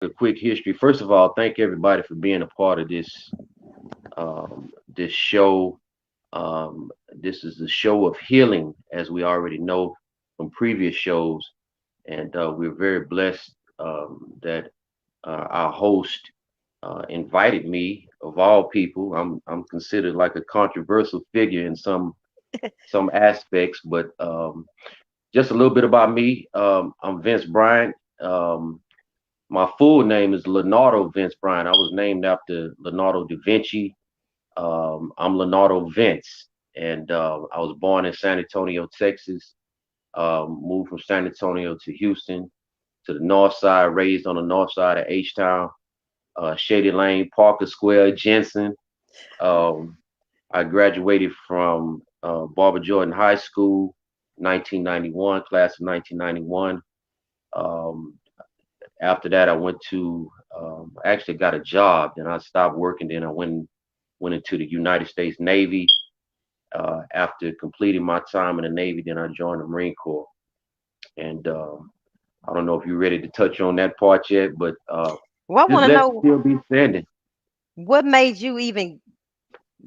A quick history. First of all, thank everybody for being a part of this show. This is the show of healing, as we already know from previous shows, and we're very blessed that our host invited me. Of all people, I'm considered like a controversial figure in some aspects, but just a little bit about me. I'm Vince Bryant. Um, My full name is Leonardo Vince Bryant. I was named after Leonardo da Vinci. I'm Leonardo Vince, and I was born in San Antonio, Texas. Moved from San Antonio to Houston, to the north side, raised on the north side of H-Town, Shady Lane, Parker Square, Jensen. Um, I graduated from Barbara Jordan High School, 1991, class of 1991. Um, After that, I went to I actually got a job. Then I stopped working. Then I went into the United States Navy. After completing my time in the Navy, then I joined the Marine Corps. And I don't know if you're ready to touch on that part yet, but Well, I just want to let's know still be standing. what made you even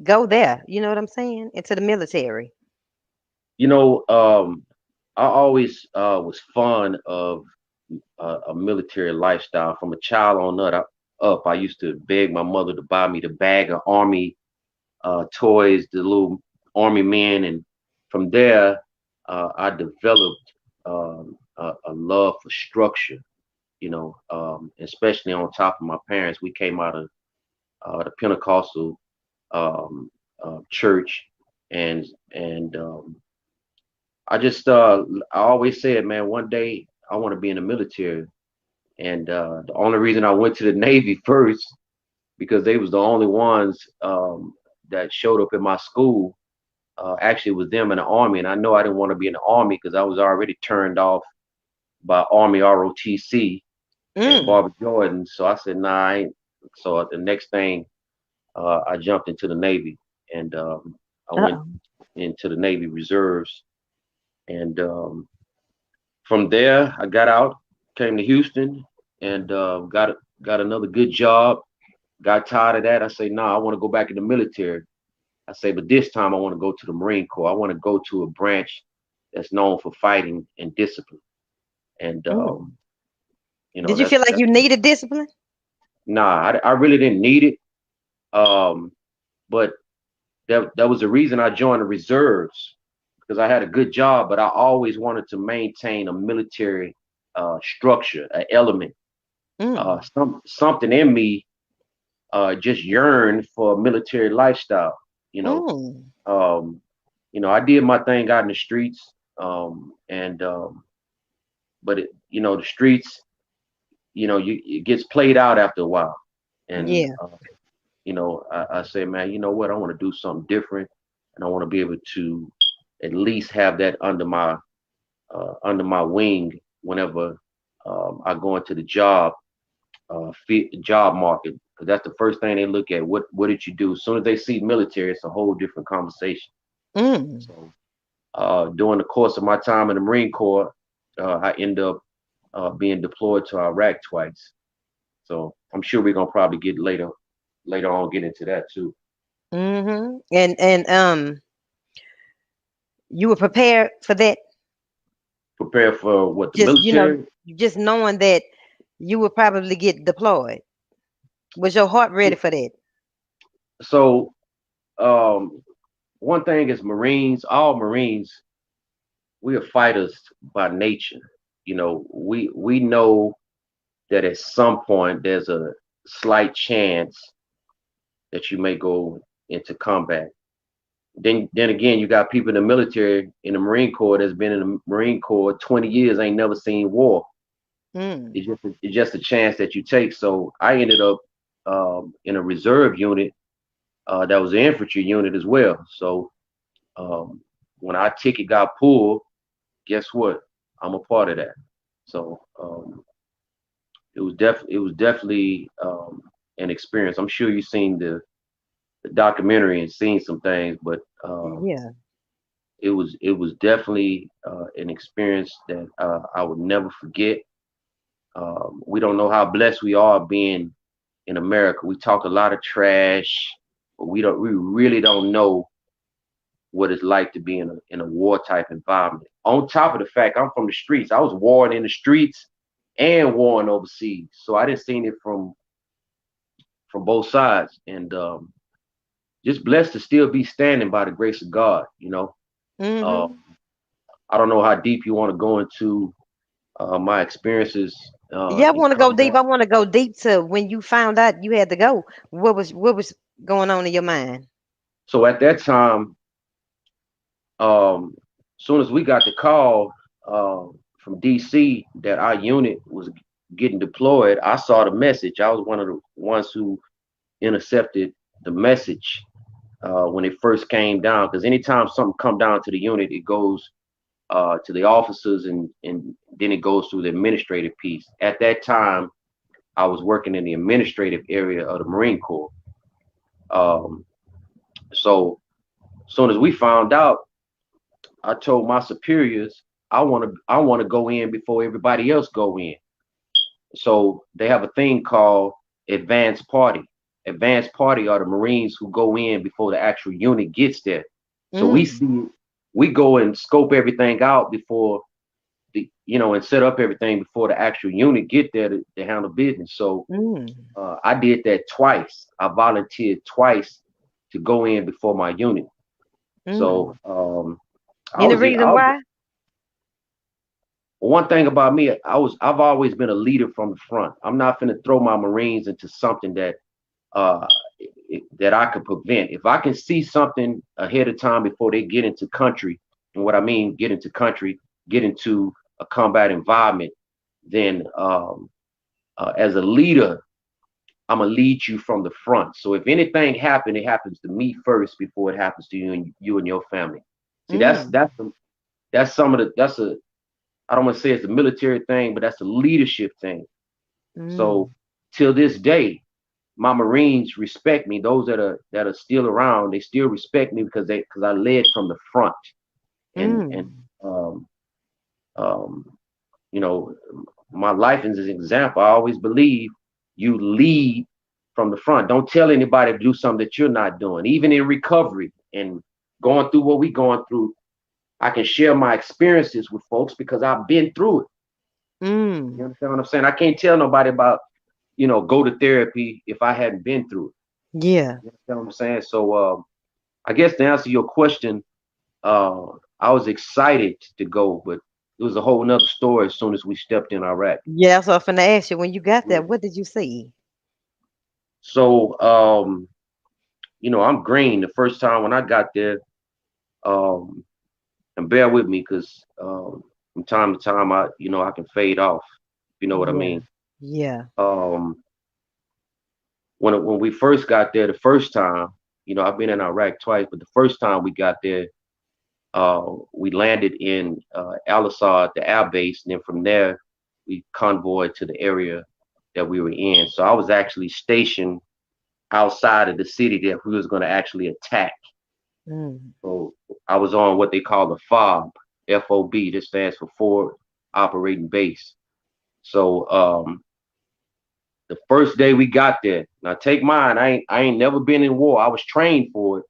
go there. You know what I'm saying? Into the military. You know, I always was fond of a military lifestyle from a child on up. I used to beg my mother to buy me the bag of army toys, the little army men, and from there, I developed a love for structure. Especially on top of my parents, we came out of the Pentecostal um, church, and I just I always said, man, one day I want to be in the military, and the only reason I went to the Navy first because they was the only ones that showed up in my school. Actually, it was them in the army, and I know I didn't want to be in the army because I was already turned off by Army ROTC and Mm. Barbara Jordan. So I said, nah, I ain't. So the next thing, I jumped into the Navy, and I went Uh-oh. into the Navy Reserves, and from there I got out, came to Houston, and got another good job. Got tired of that. I say, nah, I want to go back in the military. I say, but this time I want to go to the Marine Corps. I want to go to a branch that's known for fighting and discipline. And Mm. Did you that's feel like that's you needed discipline? nah. I really didn't need it. Um, but that was the reason I joined the reserves because I had a good job, but I always wanted to maintain a military structure, an element, Mm. something in me just yearned for a military lifestyle. You know, Mm. um, I did my thing out in the streets, and but the streets, it gets played out after a while, and Yeah. I say, man, you know what? I want to do something different, and I want to be able to at least have that under my wing whenever I go into the job market, because that's the first thing they look at. What did you do? As soon as they see military, it's a whole different conversation. Mm. So during the course of my time in the Marine Corps, I end up being deployed to Iraq twice. So I'm sure we're gonna probably get later on get into that too. Mm-hmm. And you were prepared for that. Prepare for what the Just military. just knowing that you would probably get deployed. Was your heart ready for that? So um, one thing is Marines, all Marines, we are fighters by nature. We know that at some point there's a slight chance that you may go into combat. Then again, you got people in the military, in the Marine Corps, that's been in the Marine Corps 20 years, ain't never seen war. Mm. It's just a chance that you take. So I ended up in a reserve unit that was an infantry unit as well. So um, when our ticket got pulled, guess what? I'm a part of that. So it was definitely an experience. I'm sure you've seen the documentary and seen some things, but Yeah. it was definitely an experience that I would never forget. We don't know how blessed we are being in America. We talk a lot of trash, but we really don't know what it's like to be in a war type environment. On top of the fact, I'm from the streets. I was warring in the streets and warring overseas, so I didn't seen it from both sides, and just blessed to still be standing by the grace of God. Uh, Mm-hmm. I don't know how deep you want to go into my experiences Yeah, I in want to go deep. combat. I want to go deep to when you found out you had to go. What was going on in your mind? So at that time, soon as we got the call uh, from DC that our unit was getting deployed, I saw the message. I was one of the ones who intercepted the message when it first came down. Because anytime something come down to the unit, it goes to the officers and then it goes through the administrative piece. At that time, I was working in the administrative area of the Marine Corps. Um, so as soon as we found out, I told my superiors I want to go in before everybody else go in. So they have a thing called advance party. Advance party are the Marines who go in before the actual unit gets there. So Mm, we go and scope everything out before and set up everything before the actual unit get there to handle business. So mm, I did that twice. I volunteered twice to go in before my unit. So mm. I Any was reason I was why? one thing about me, I've always been a leader from the front. I'm not gonna throw my Marines into something uh that I could prevent. If I can see something ahead of time before they get into country, and what I mean get into country, get into a combat environment, then as a leader, I'm gonna lead you from the front. So if anything happens, it happens to me first before it happens to you and your family. See, Mm, that's some of the that's a I don't want to say it's a military thing, but that's a leadership thing. So mm, till this day, my Marines respect me. Those that are still around, they still respect me because I led from the front. And mm, um, um, you know, my life is an example. I always believe you lead from the front. Don't tell anybody to do something that you're not doing. Even in recovery and going through what we're going through, I can share my experiences with folks because I've been through it. You mm. understand what I'm saying? I can't tell nobody about, go to therapy if I hadn't been through it. Yeah. You understand what I'm saying? So I guess to answer your question, uh, I was excited to go, but it was a whole nother story as soon as we stepped in Iraq. Yeah, so I'm finna ask you when you got there, Yeah. what did you see? So I'm green. The first time when I got there, um, and bear with me because from time to time I can fade off. If you know what I Yeah. mean. Yeah. Um, when we first got there the first time, I've been in Iraq twice, but the first time we got there, we landed in Al Assad, the air base, and then from there we convoyed to the area that we were in. So I was actually stationed outside of the city that we was going to actually attack. Mm, So I was on what they call a FOB, FOB. This stands for Forward Operating Base. So the first day we got there, now take mine, I ain't never been in war. I was trained for it.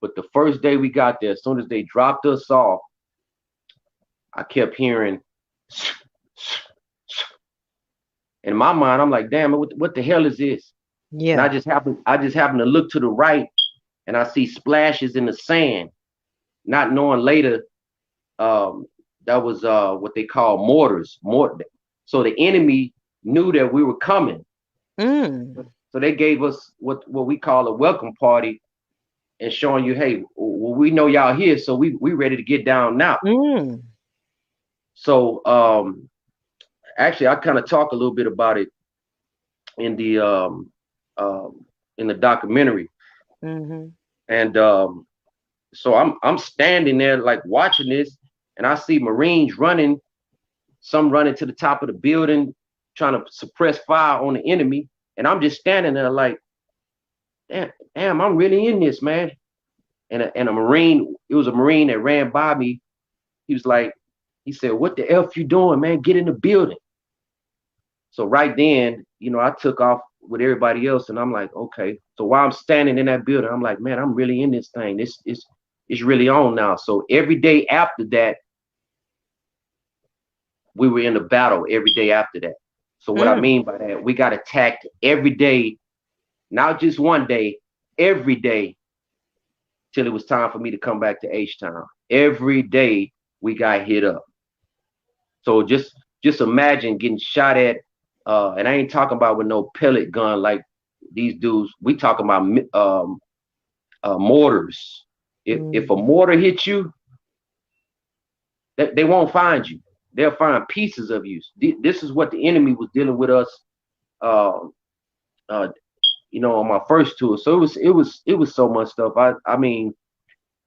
But the first day we got there, as soon as they dropped us off, I kept hearing in my mind, I'm like, damn, what the hell is this? And I yeah. just happened to look to the right and I see splashes in the sand, not knowing later um, that was what they call mortars. So the enemy knew that we were coming. Mm, So they gave us what we call a welcome party and showing you, hey, well, we know y'all here, so we ready to get down now. mm, So actually, I kind of talk a little bit about it in the um, in the documentary, mm-hmm. and so I'm standing there like watching this, and I see Marines running, some running to the top of the building, trying to suppress fire on the enemy, and I'm just standing there like, damn, I'm really in this, man. And a Marine, it was a Marine that ran by me. He was like, he said, "What the f you doing, man? Get in the building." So right then, I took off with everybody else, and I'm like, okay. So while I'm standing in that building, I'm like, man, I'm really in this thing. This is it's really on now. So every day after that, we were in a battle every day after that. So what I Mm. mean by that, we got attacked every day, not just one day, every day till it was time for me to come back to H Town. Every day we got hit up. So just imagine getting shot at, and I ain't talking about with no pellet gun like these dudes. We talking about mortars. If a Mm. mortar hits you, they won't find you. They'll find pieces of you. This is what the enemy was dealing with us. Uh, uh, on my first tour. So it was so much stuff. I mean,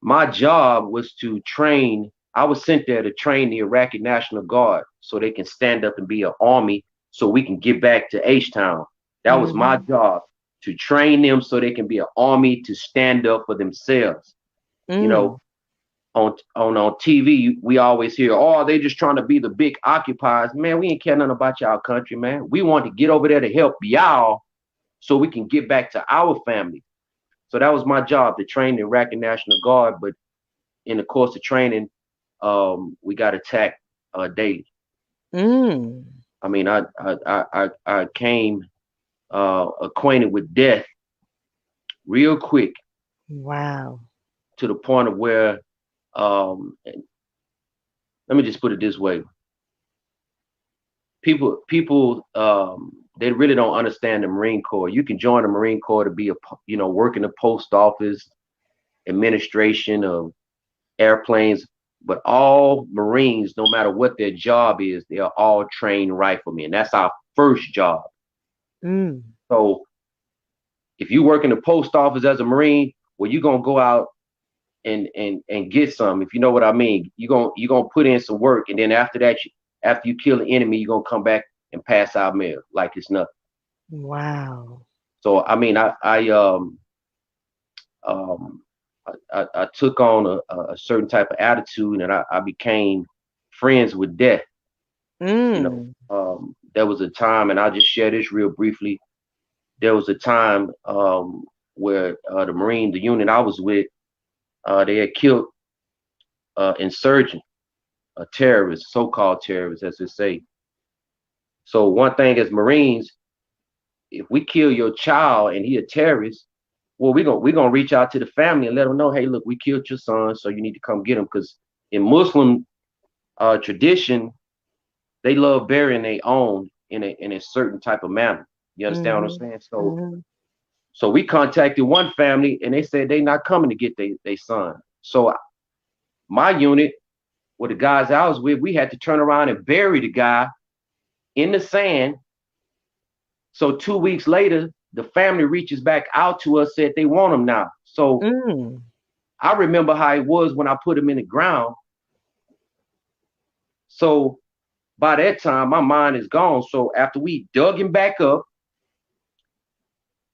my job was to train. I was sent there to train the Iraqi National Guard so they can stand up and be an army so we can get back to H Town. That was my Mhm. job, to train them so they can be an army to stand up for themselves. You Mm. know, on TV, we always hear, oh, they just trying to be the big occupiers. Man, we ain't care nothing about y'all country, man. We want to get over there to help y'all so we can get back to our family. So that was my job, to train the Iraqi National Guard. But in the course of training, we got attacked daily. Mm. I mean, I came acquainted with death real quick, Wow. to the point of where, let me just put it this way: people they really don't understand the Marine Corps. You can join the Marine Corps to be work in the post office, administration of airplanes, but all Marines, no matter what their job is, they are all trained riflemen. That's our first job. Mm. So if you work in the post office as a Marine, well, you're gonna go out and get some. If you know what I mean, you're gonna put in some work, and then after that, after you kill the enemy, you're gonna come back and pass out mail like it's nothing. Wow. So I mean, um, I took on a certain type of attitude, and I became friends with death. Mm. There was a time, and I'll just share this real briefly. There was a time where the unit I was with, they had killed insurgent, a terrorist, so-called terrorist, as they say. So one thing as Marines, if we kill your child and he a terrorist, well, we're gonna reach out to the family and let them know, hey, look, we killed your son, so you need to come get him. Because in Muslim tradition, they love burying their own in a certain type of manner. You understand what I'm Mhm. saying? So Mhm. so we contacted one family and they said they not coming to get their son. So my unit, with the guys I was with, we had to turn around and bury the guy in the sand. So 2 weeks later, the family reaches back out to us, said they want him now. So Mm. I remember how it was when I put him in the ground. So by that time, my mind is gone. So after we dug him back up,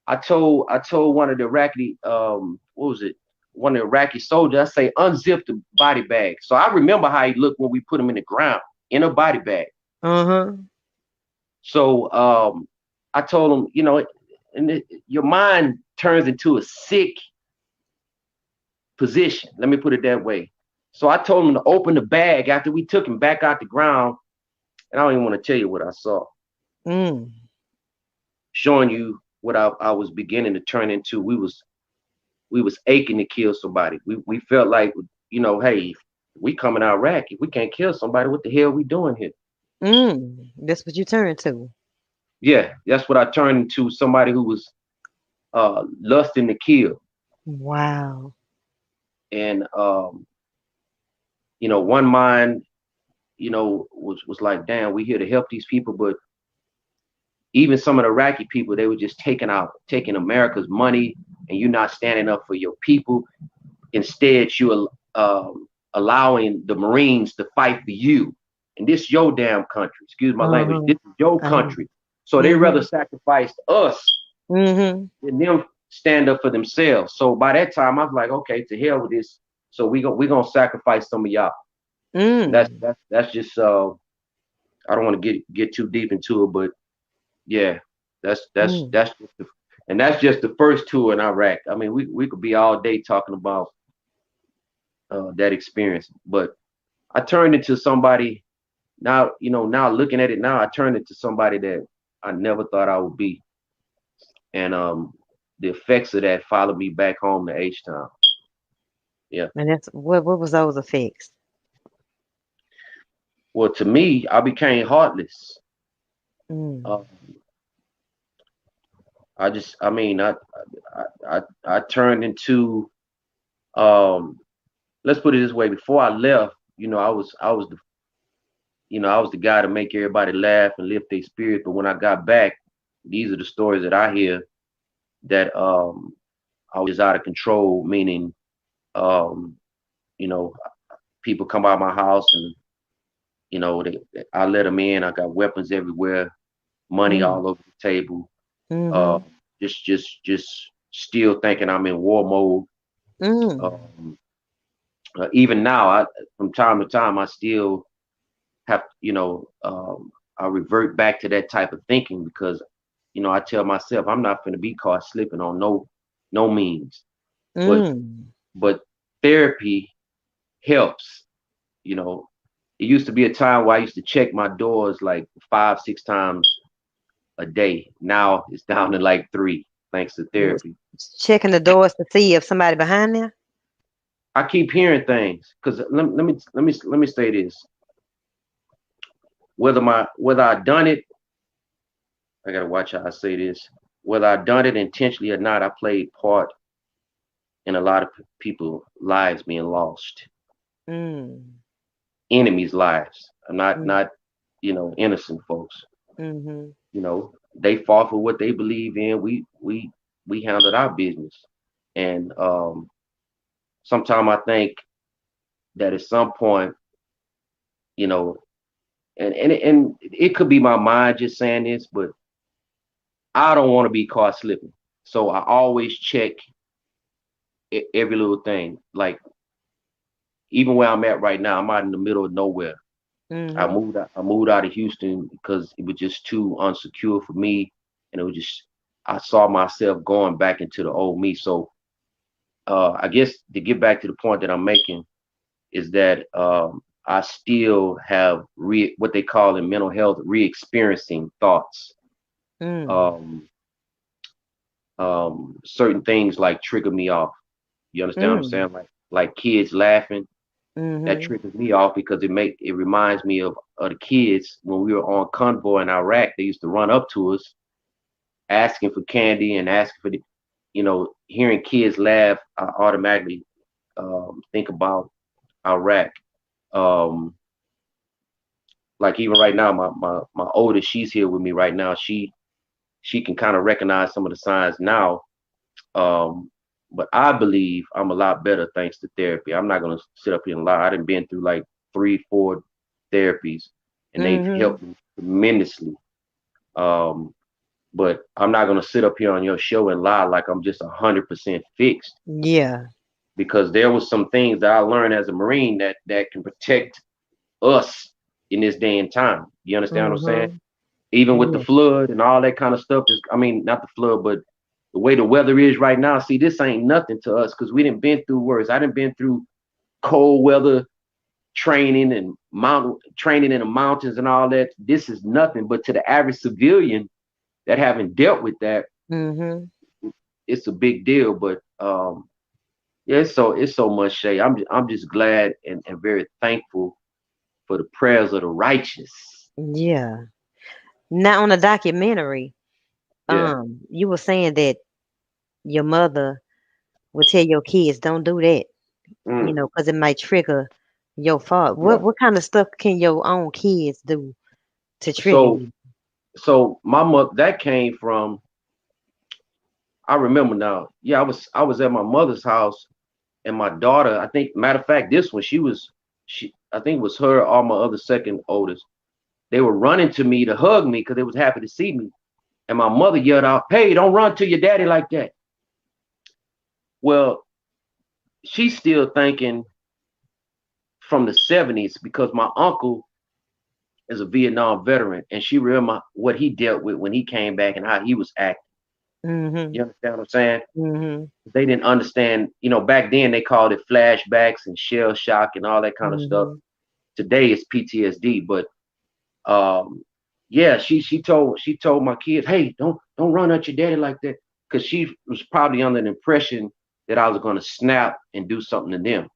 I told one of the Iraqi what was it? One of the Iraqi soldiers, I say, unzip the body bag. So I remember how he looked when we put him in the ground in a body bag. Uh-huh. So I told him, your mind turns into a sick position. Let me put it that way. So I told him to open the bag after we took him back out the ground. And I don't even want to tell you what I saw, Mm. showing you what I was beginning to turn into. We was aching to kill somebody. We felt like, hey, we coming out Iraq. If we can't kill somebody, what the hell we doing here? Mm. That's what you turn to. Yeah, that's what I turned into, somebody who was lusting to kill. Wow. And one mind, was like, damn, we here to help these people, but even some of the Iraqi people, they were just taking America's money, and you're not standing up for your people. Instead, you're allowing the Marines to fight for you. And this is your damn country. Excuse my language. Uh-huh. This is your Uh-huh. country. So they rather Mhm. sacrifice us Mhm. than them stand up for themselves. So by that time, I was like, okay, to hell with this. So we gonna sacrifice some of y'all. And that's Mm. that's that's just I don't want to get too deep into it, but yeah, Mm. that's just and that's just the first tour in Iraq. I mean, we could be all day talking about that experience, but I turned into somebody now. Now looking at it now, I turned into somebody that I never thought I would be, and the effects of that followed me back home to H Town. Yeah. And that's what was those effects? Well, to me, I became heartless. Mm. Uh, I mean, I turned into, um, let's put it this way. Before I left, I was the guy to make everybody laugh and lift their spirit. But when I got back, these are the stories that I hear that I was just out of control. Meaning, um, you know, people come by my house and I let them in. I got weapons everywhere, money Mm. all over the table. Uh, Mm-hmm. just still thinking I'm in war mode. Mm. Um, even now, from time to time, I still have, I revert back to that type of thinking because, I tell myself I'm not going to be caught slipping on no means. But Mm. but therapy helps. You know, it used to be a time where I used to check my doors like 5, 6 times a day. Now it's down to like three, thanks to You was therapy. checking the doors to see if somebody behind there? I keep hearing things because let me say this. Whether I done it, I gotta watch how I say this. Whether I done it intentionally or not, I played part in a lot of people lives being lost, Mm. enemies' lives. I'm not Mm. not innocent folks. Mm-hmm. They fought for what they believe in. We handled our business, and sometimes I think that at some point, you know, and it could be my mind just saying this, but I don't want to be caught slipping. So I always check every little thing. Like even where I'm at right now, I'm out in the middle of nowhere. Mm-hmm. I moved out of Houston because it was just too unsecure for me, and it was just I saw myself going back into the old me. So I guess to get back to the point that I'm making is that I still have what they call in mental health re-experiencing thoughts. Mm. Um, certain things like trigger me off. You understand what I'm Mm. saying? Like kids laughing, that Mm-hmm. triggers me off because it reminds me of the kids when we were on convoy in Iraq. They used to run up to us asking for candy and asking for hearing kids laugh. I automatically think about Iraq. Um, like even right now, my oldest, she's here with me right now. She can kind of recognize some of the signs now. Um, but I believe I'm a lot better thanks to therapy. I'm not gonna sit up here and lie. I done been through like 3, 4 therapies, and they've Mm-hmm. helped me tremendously. Um, but I'm not gonna sit up here on your show and lie like I'm just 100% fixed Yeah. because there was some things that I learned as a Marine that can protect us in this day and time. You understand what I'm saying? Mm-hmm. Even with the Yeah. flood and all that kind of stuff. I mean, not the flood, but the way the weather is right now. See, this ain't nothing to us because we didn't been through worse. I didn't been through cold weather training and mountain training in the mountains and all that. This is nothing, but to the average civilian that haven't dealt with that, Mm-hmm. it's a big deal. But yeah, it's so much, Shay. I'm just glad and very thankful for the prayers of the righteous. Yeah. Now on the documentary, Yeah. you were saying that your mother would tell your kids don't do that, Mm. because it might trigger your fault. What Yeah. what kind of stuff can your own kids do to trigger So you? so my mother that came from I remember now. Yeah, I was at my mother's house and my daughter, I think matter of fact, this one she I think it was her or my other second oldest. They were running to me to hug me because they was happy to see me. And my mother yelled out, "Hey, don't run to your daddy like that." Well, she's still thinking from the 70s because my uncle as a Vietnam veteran, and she remember what he dealt with when he came back and how he was acting. Mhm. You understand what I'm saying? Mhm. They didn't understand, back then they called it flashbacks and shell shock and all that kind of stuff. Mhm. Today it's PTSD, but um, yeah, she told my kids, hey, don't run at your daddy like that, because she was probably under the impression that I was gonna snap and do something to them.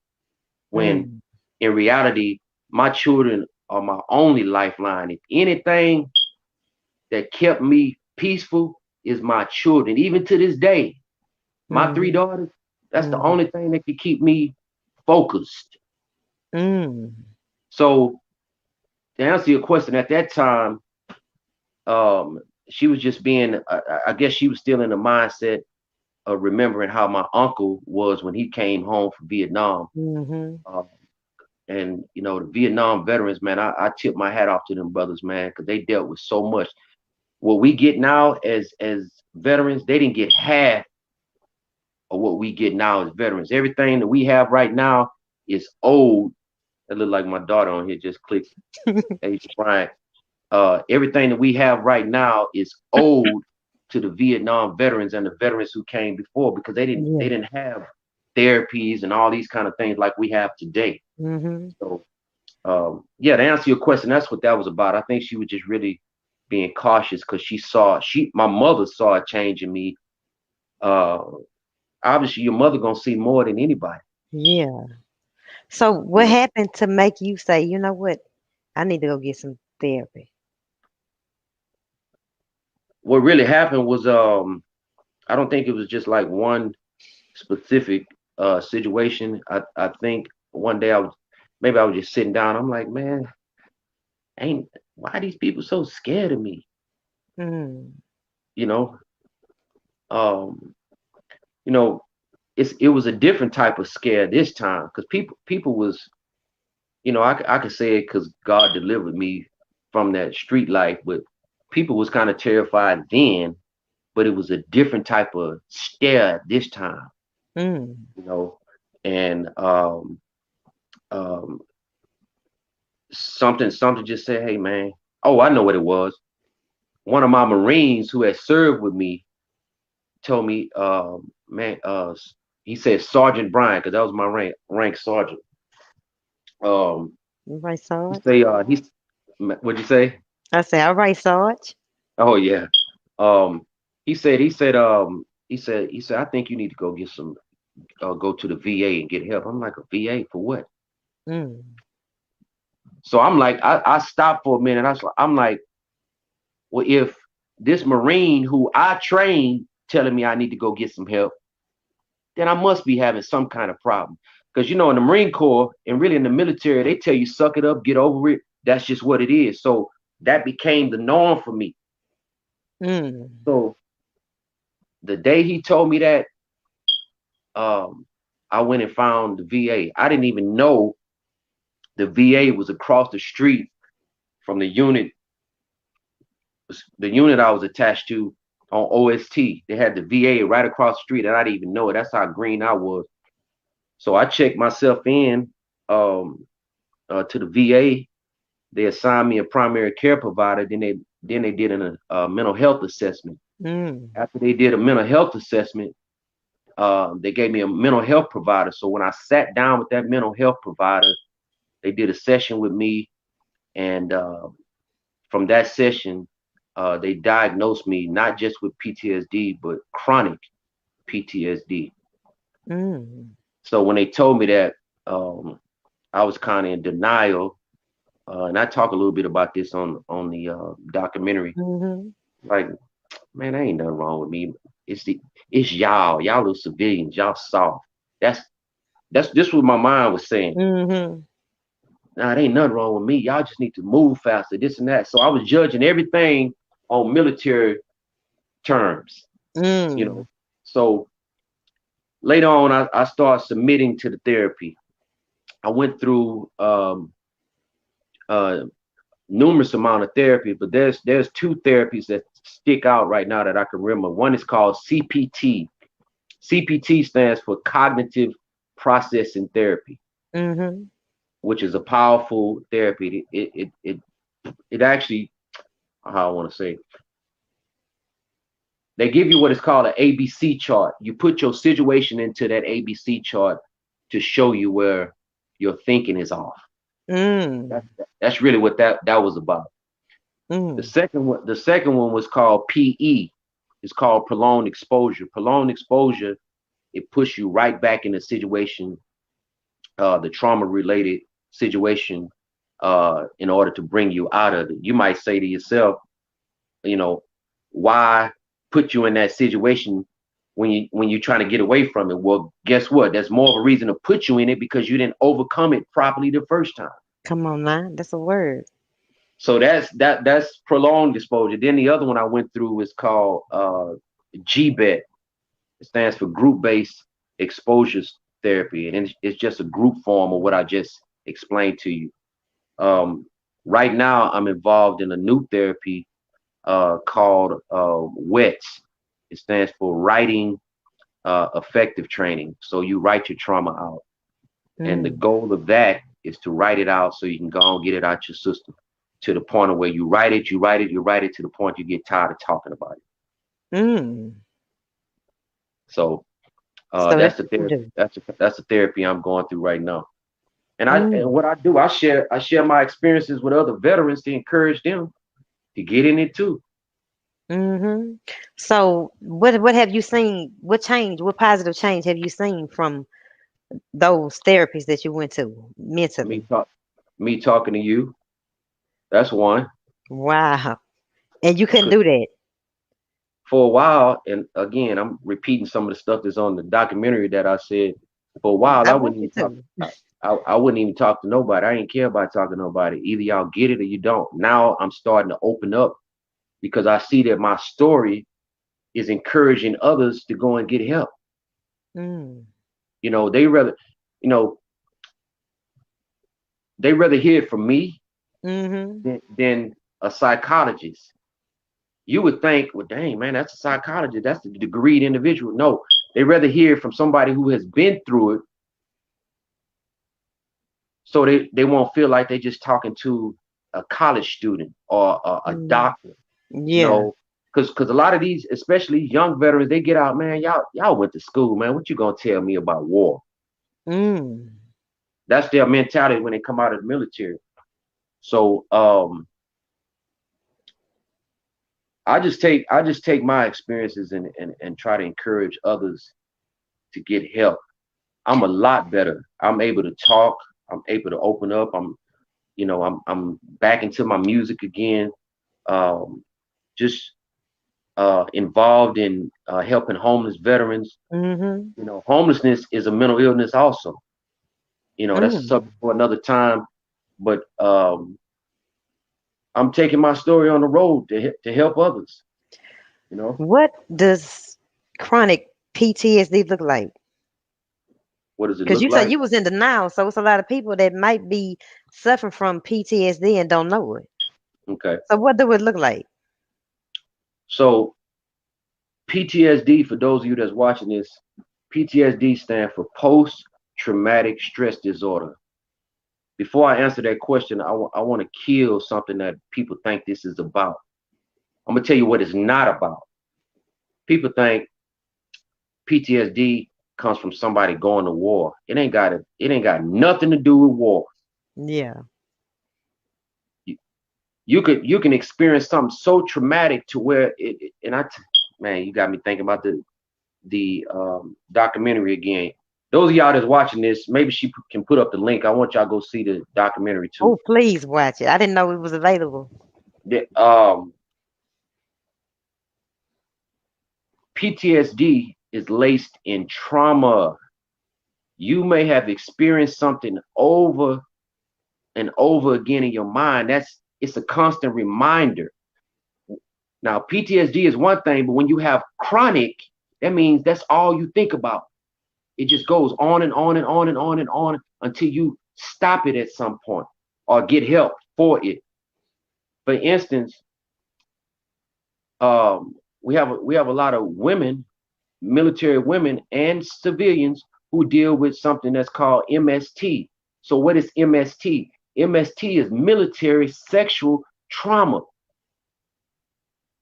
When Mm. in reality, my children are my only lifeline. If anything that kept me peaceful is my children. Even to this day, my three Mhm. daughters, that's the Mhm. only thing that can keep me focused. Mm. So to answer your question, at that time, um, she was just being, I guess she was still in the mindset of remembering how my uncle was when he came home from Vietnam. Mhm. Uh, and the Vietnam veterans, man, I tip my hat off to them brothers, man, because they dealt with so much. What we get now as veterans, they didn't get half of what we get now as veterans. Everything that we have right now is old. That look like my daughter on here just clicked. Agent Bryant. Everything that we have right now is owed to the Vietnam veterans and the veterans who came before, because they didn't they Yeah. didn't have therapies and all these kind of things like we have today. Mhm. So yeah, to answer your question, that's what that was about. I think she was just really being cautious because my mother saw a change in me. Uh, Obviously, your mother gonna see more than anybody. Yeah. So You what know, happened to make you say, you know what? I need to go get some therapy. what really happened was I don't think it was just like one specific situation. I think one day maybe I was just sitting down. I'm like, man, ain't why are these people so scared of me? Mm. You know, um, you know, it was a different type of scare this time because people was, I could say it because God delivered me from that street life, but people was kind of terrified then, but it was a different type of scare this time, Mm. you know, and um, something just said, hey man, oh I know what it was. One of my Marines who had served with me told me, man, he said Sergeant Brian, because that was my rank sergeant. Um, All right, he Sarge. say, what'd you say? I say, all right, Sarge. Oh yeah. Um, he said, I think you need to go get some, go to the VA and get help. I'm like, a VA for what? Mm. So I'm like, I stopped for a minute. I'm like, well, if this Marine who I trained telling me I need to go get some help, then I must be having some kind of problem. Because in the Marine Corps and really in the military, they tell you suck it up, get over it. That's just what it is. So that became the norm for me. Mm. So the day he told me that, um, I went and found the VA. I didn't even know the VA was across the street from the unit I was attached to on OST. They had the VA right across the street, and I didn't even know it. That's how green I was. So I checked myself in um, to the VA. They assigned me a primary care provider. Then they did a mental health assessment. Mm. After they did a mental health assessment, they gave me a mental health provider. So when I sat down with that mental health provider, they did a session with me, and from that session, they diagnosed me not just with PTSD but chronic PTSD. Mm. So when they told me that, I was kind of in denial, and I talk a little bit about this on the documentary. Mhm. Like, man, there ain't nothing wrong with me. It's y'all little civilians, y'all soft. That's that's this what my mind was saying. Mhm. Nah, there ain't nothing wrong with me. Y'all just need to move faster, this and that. So I was judging everything on military terms, you Mm. know. So later on, I started submitting to the therapy. I went through uh, numerous amount of therapy, but there's two therapies that stick out right now that I can remember. One is called CPT. CPT stands for Cognitive Processing Therapy, Mhm. which is a powerful therapy. It it actually, how I want to say, they give you what is called an ABC chart. You put your situation into that ABC chart to show you where your thinking is off. Mm. That's that's really what that was about. Mm. The second one was called PE. It's called prolonged exposure. Prolonged exposure, it puts you right back in the situation, the trauma related situation, in order to bring you out of it. You might say to yourself, you know, why put you in that situation when you're trying to get away from it? Well, guess what? There's more of a reason to put you in it because you didn't overcome it properly the first time. Come on now. That's a word. So that's prolonged exposure. Then the other one I went through is called GBET. It stands for group based exposure therapy, and it's just a group form of what I just explained to you. Um, right now, I'm involved in a new therapy called WETS. It stands for Writing Effective Training. So you write your trauma out, and the Mm. goal of that is to write it out so you can go and get it out your system to the point of where you write it, you write it, you write it to the point you get tired of talking about it. Mm. So So that's that's the what you therapy. do. That's the therapy I'm going through right now. And Mm. what I do, I share my experiences with other veterans to encourage them to get in it too. Mm-hmm. So what have you seen? What change? What positive change have you seen from those therapies that you went to Me mentally? talk, me talking to you. That's one. Wow. And you couldn't 'Cause do that. for a while, and again, I'm repeating some of the stuff that's on the documentary that I said. For a while, I I want wouldn't you even talk. to. I wouldn't even talk to nobody. I didn't care about talking to nobody. Either y'all get it or you don't. Now I'm starting to open up because I see that my story is encouraging others to go and get help. Mm. You know, you know, they rather hear it from me Mm-hmm. than a psychologist. You would think, well, dang man, that's a psychologist. That's the degreed individual. No, they rather hear it from somebody who has been through it, so they won't feel like they just talking to a college student or a Mm. doctor. You Yeah. know, because a lot of these, especially young veterans, they get out, man. Y'all went to school, man. What you gonna tell me about war? Mm. That's their mentality when they come out of the military. So I just take my experiences and try to encourage others to get help. I'm a lot better. I'm able to talk. I'm able to open up. I'm back into my music again. Um, just involved in helping homeless veterans. Mm-hmm. Homelessness is a mental illness also. That's a Mm. subject for another time. But I'm taking my story on the road to help others. You know, What does chronic PTSD look like? what does it Because look you said like? you was in denial, so it's a lot of people that might be suffering from PTSD and don't know it. Okay, So what do it look like? so PTSD, for those of you that's watching this, PTSD stands for post traumatic stress disorder. Before I answer that question, I want to kill something that people think this is about. I'm gonna tell you what it's not about. People think PTSD comes from somebody going to war. It ain't got nothing to do with war. Yeah. You, you can experience something so traumatic to where man, you got me thinking about the documentary again. Those of y'all that's watching this, maybe she can put up the link. I want y'all to go see the documentary too. Oh, please watch it. I didn't know it was available. The, PTSD is laced in trauma. You may have experienced something over and over again in your mind. It's a constant reminder. Now, PTSD is one thing, but when you have chronic, that means that's all you think about. It just goes on and on and on and on and on until you stop it at some point or get help for it. For instance, we have a lot of women, military women and civilians who deal with something that's called MST. So what is MST? MST is military sexual trauma.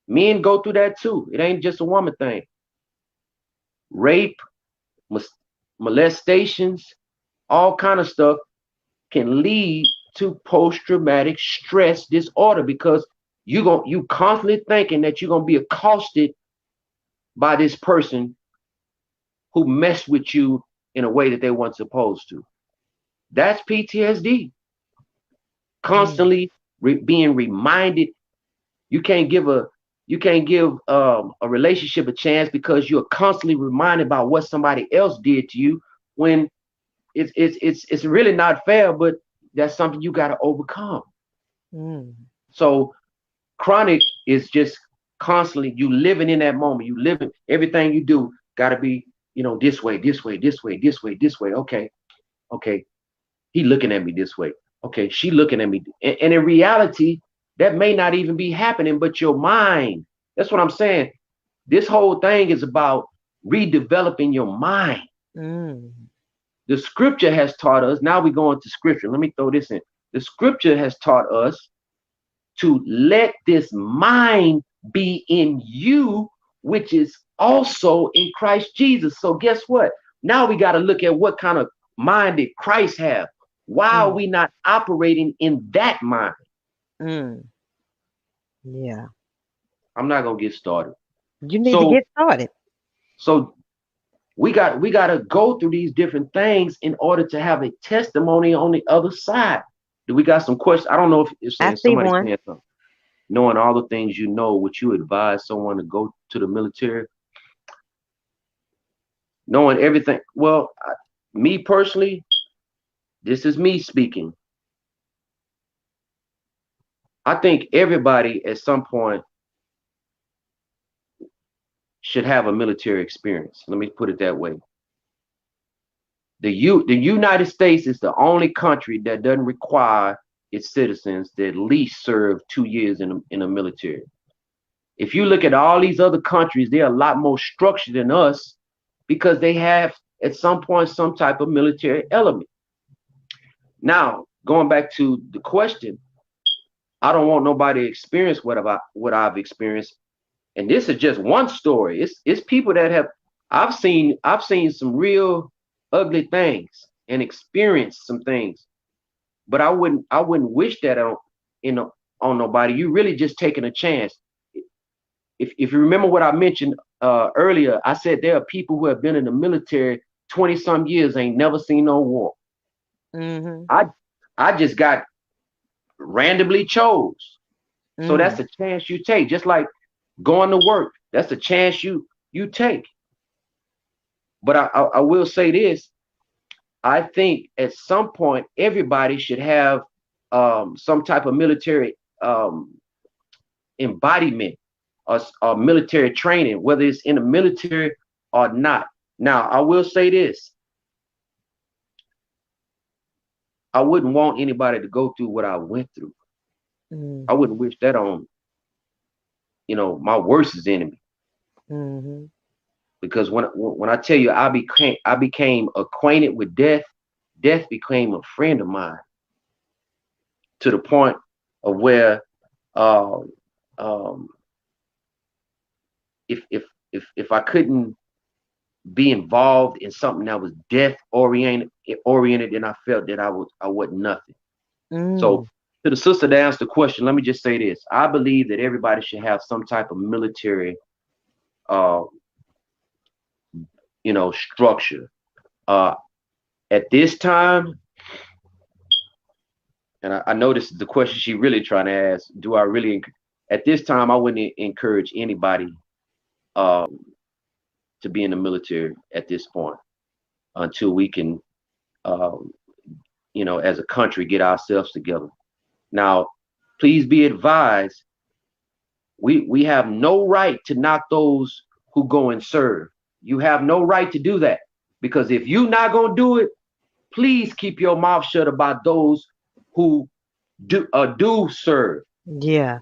Men go through that too. It ain't just a woman thing. Rape, molestations, all kind of stuff can lead to post-traumatic stress disorder because you constantly thinking that you're gonna be accosted by this person who messed with you in a way that they weren't supposed to. That's PTSD. Mm. Constantly being reminded. You can't give a relationship a chance because you're constantly reminded about what somebody else did to you when it's really not fair, but that's something you got to overcome. Mm. So chronic is just constantly you living in that moment. You living everything you do got to be this way, this way, this way, this way, this way. Okay, okay. He looking at me this way. Okay, she looking at me. And in reality, that may not even be happening, but your mind. That's what I'm saying. This whole thing is about redeveloping your mind. Mm. The scripture has taught us. Now we go into scripture. Let me throw this in. The scripture has taught us to let this mind be in you, which is also in Christ Jesus. So guess what? Now we got to look at what kind of mind did Christ have. Why are Mm. we not operating in that mind? Mm. Yeah. I'm not gonna get started. You need to So get started. so we got to go through these different things in order to have a testimony on the other side. Do we got some questions? I don't know if you're I saying see somebody's one. saying something. Knowing all the things you know, would you advise someone to go to the military? Knowing everything. Well, me personally, this is me speaking. I think everybody at some point should have a military experience. Let me put it that way. The United States is the only country that doesn't require its citizens to at least serve 2 years in a military. If you look at all these other countries, they're a lot more structured than us because they have at some point some type of military element. Now, going back to the question, I don't want nobody to experience what I've experienced. And this is just one story. It's people that have I've seen some real ugly things and experienced some things. But I wouldn't wish that on nobody. You really just taking a chance. If you remember what I mentioned earlier, I said there are people who have been in the military 20 some years, ain't never seen no war. Mm-hmm. I I just got randomly chose. So that's Mm. a chance you take. Just like going to work, that's a chance you take. But I will say this: I think at some point everybody should have some type of military embodiment or military training, whether it's in the military or not. Now, I will say this: I wouldn't want anybody to go through what I went through. I Mm-hmm. wouldn't wish that on my worst enemy. Mm-hmm. Because when I tell you I became acquainted with death, death became a friend of mine to the point of where um, um, if I couldn't be involved in something that was death oriented, then I felt that I wasn't nothing. So Mm. to the sister that asked the question, let me just say this: I believe that everybody should have some type of military, uh, structure. Uh, at this time, and I know this is the question she really trying to ask. Do I really? At this time, I wouldn't encourage anybody um, to be in the military at this point until we can, um, as a country, get ourselves together. Now, please be advised: we have no right to knock those who go and serve. You have no right to do that because if you're not gonna do it, please keep your mouth shut about those who do serve Yeah.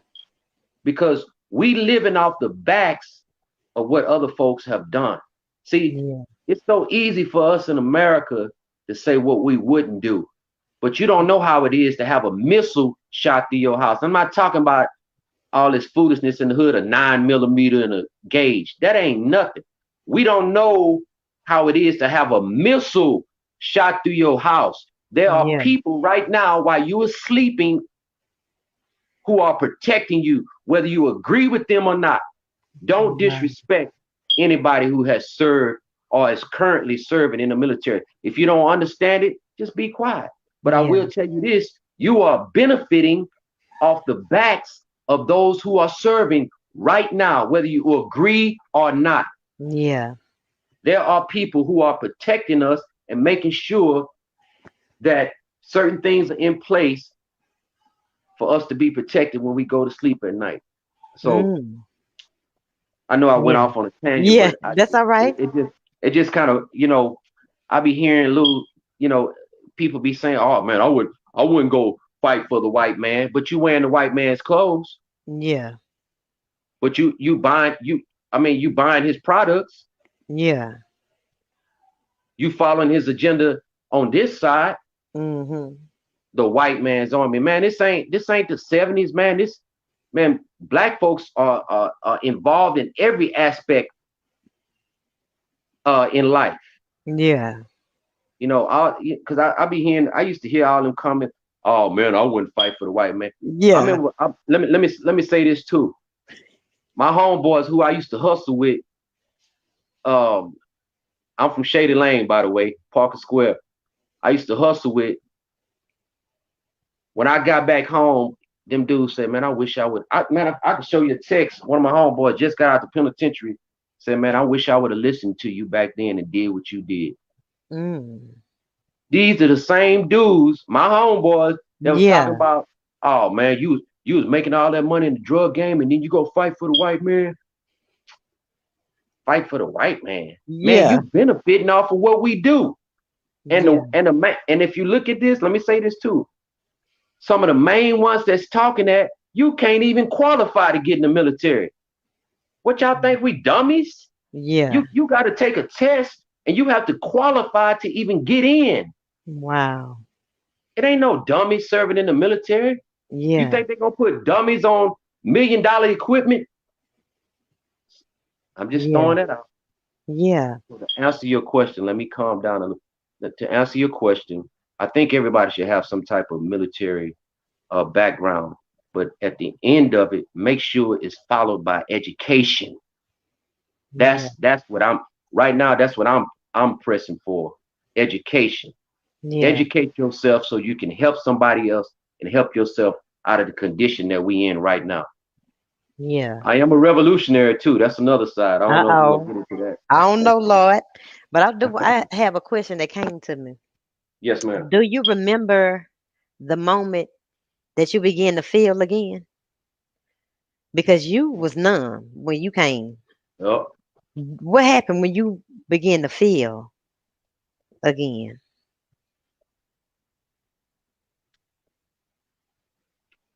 because we living off the backs of what other folks have done. See, Yeah. it's so easy for us in America to say what we wouldn't do. but you don't know how it is to have a missile shot through your house. I'm not talking about all this foolishness in the hood, a 9 millimeter and a gauge. That ain't nothing. We don't know how it is to have a missile shot through your house. There are Yeah. people right now while you are sleeping who are protecting you, whether you agree with them or not. Don't Wow. disrespect anybody who has served or is currently serving in the military. If you don't understand it, just be quiet. But I Yeah. will tell you this, you are benefiting off the backs of those who are serving right now, whether you agree or not. Yeah. There are people who are protecting us and making sure that certain things are in place for us to be protected when we go to sleep at night. So Mm. I know I went Yeah. off on a tangent, Yeah. but That's all right. it just kind of, I be hearing little, people be saying, "Oh man, I wouldn't go fight for the white man," but you wearing the white man's clothes, Yeah. but you buying his products, Yeah. you following his agenda on this side, Mm-hmm. the white man's army. Man, this ain't the '70s, man. Black folks are involved in every aspect in life. Yeah. Because I be hearing, I used to hear all them comments. Oh man, I wouldn't fight for the white man. I Yeah. remember. Let me say this too. My homeboys, who I used to hustle with, um, I'm from Shady Lane, by the way, Parker Square. I used to hustle with. When I got back home, them dudes said, "Man, I wish I would." I can show you a text. One of my homeboys just got out the penitentiary. Said, "Man, I wish I would have listened to you back then and did what you did." Mm. These are the same dudes, my homeboys, that was talking Yeah. about, oh man, you was making all that money in the drug game and then you go fight for the white man. Fight for the white man. Man, Yeah. you benefiting off of what we do. And Yeah. and if you look at this, let me say this too. Some of the main ones that's talking that you can't even qualify to get in the military. What y'all think we dummies? Yeah. You got to take a test and you have to qualify to even get in. Wow. It ain't no dummies serving in the military. You Yeah. think they're gonna put dummies on $1 million equipment? I'm just Yeah. throwing that out. Yeah. So to answer your question, let me calm down a little. To answer your question, I think everybody should have some type of military background, but at the end of it, make sure it's followed by education. Yeah. That's what I'm right now. That's what I'm pressing for. Education. Yeah. Educate yourself so you can help somebody else and help yourself out of the condition that we in right now. Yeah. I am a revolutionary too. That's another side. I don't know if you want Uh-oh. to get into I don't know, Lord. But that. I have a question that came to me. Yes, ma'am. Do you remember the moment that you began to feel again? Because you was numb when you came. Oh, What happened when you began to feel again?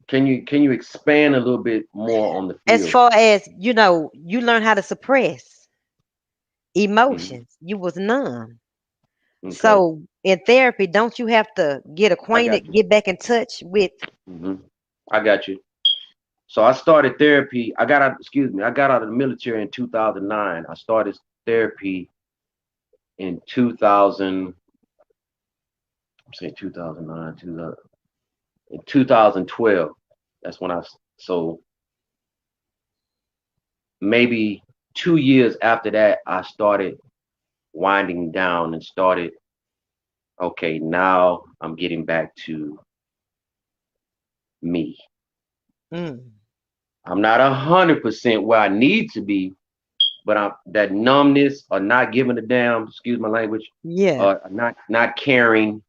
can you expand a little bit more on the As field? far as, you learn how to suppress Hmm. emotions. You was numb. Okay, So in therapy, don't you have to get I got acquainted, you. get back in touch with? Hmm. I got you. So I started therapy. I got out. Excuse me. I got out of the military in 2009. I started therapy in 2000. I'm saying 2009, 2000, in 2012. That's when so maybe 2 years after that, I started winding down and started, okay, now I'm getting back to me. Mm, I'm not 100% where I need to be, but I'm that numbness or not giving a damn, excuse my language, yeah. or not caring.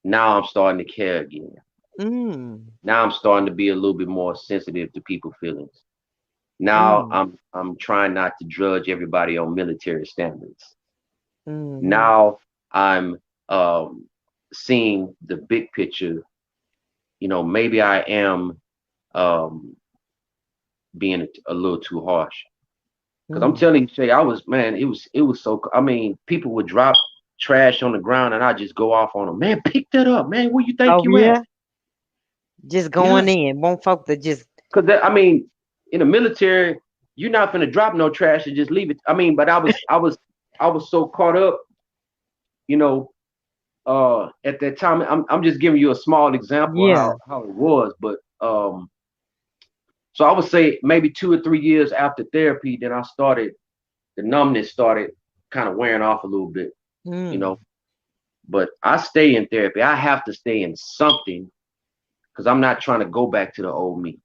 Now I'm starting to care again. Mm, Now I'm starting to be a little bit more sensitive to people's feelings. Now mm, I'm trying not to judge everybody on military standards. mm, Now I'm um, seeing the big picture. Maybe I am um, being a little too harsh. Because I'm mm, telling you, Shay, I was, man, it was so. I mean, people would drop trash on the ground, and I just go off on them. Man, pick that up, man. Where you think Oh you at? yeah, just Yeah, going in. Want folk to just. because I mean, in the military, you're not gonna drop no trash and just leave it. I mean, but I was so caught up, you know, at that time. I'm just giving you a small example Yeah. how it was, but so I would say maybe 2 or 3 years after therapy, then I started the numbness started kind of wearing off a little bit, you Mm. know. But I stay in therapy. I have to stay in something because I'm not trying to go back to the old me,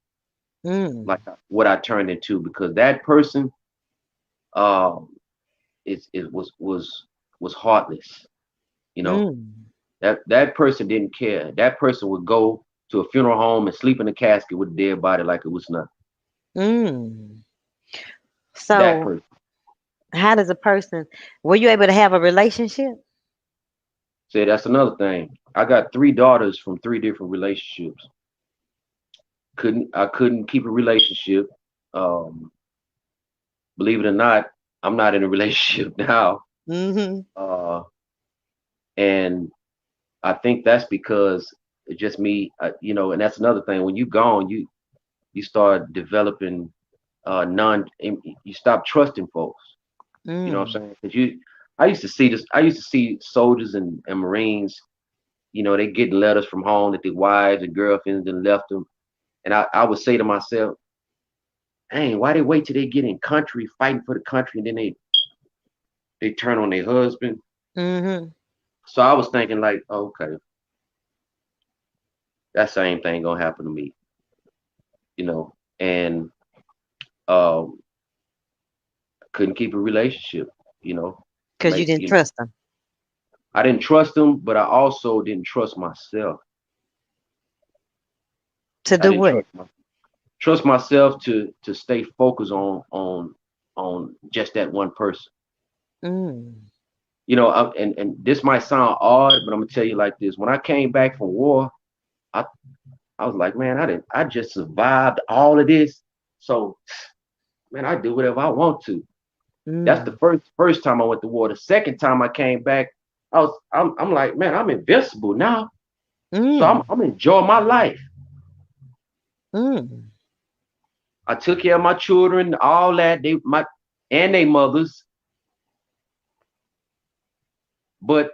Mm. like what I turned into, because that person, um, it was heartless, you know. Mm. That person didn't care. That person would go to a funeral home and sleep in a casket with a dead body like it was nothing. Mm. That So person. how does a person? Were you able to have a relationship? Say that's another thing. I got 3 daughters from 3 different relationships. I couldn't keep a relationship. Um, Believe it or not, I'm not in a relationship now. Mm-hmm. Uh, and I think that's because it's just me, and that's another thing. When you gone, you start developing you stop trusting folks. You know what Mm. I'm saying? Because I used to see this. I used to see soldiers and Marines. They getting letters from home that their wives and girlfriends and left them, and I would say to myself, "Dang, why they wait till they get in country, fighting for the country, and then they turn on their husband?" Mm-hmm. So I was thinking like, oh, okay, that same thing gonna happen to me, and um, couldn't keep a relationship, you know, Because you didn't trust them. I didn't trust them, but I also didn't trust myself. To I do didn't what? trust myself to stay focused on just that one person. Mm. And this might sound odd, but I'm gonna tell you like this: when I came back from war, I I was like, man, I just survived all of this, so man, I do whatever I want to. That's the Mm. first time I went to war. The second time I came back, I'm like, man, I'm invincible now. So I'm Mm. I'm enjoying my life. Mm. I took care of my children, all that, and their mothers, but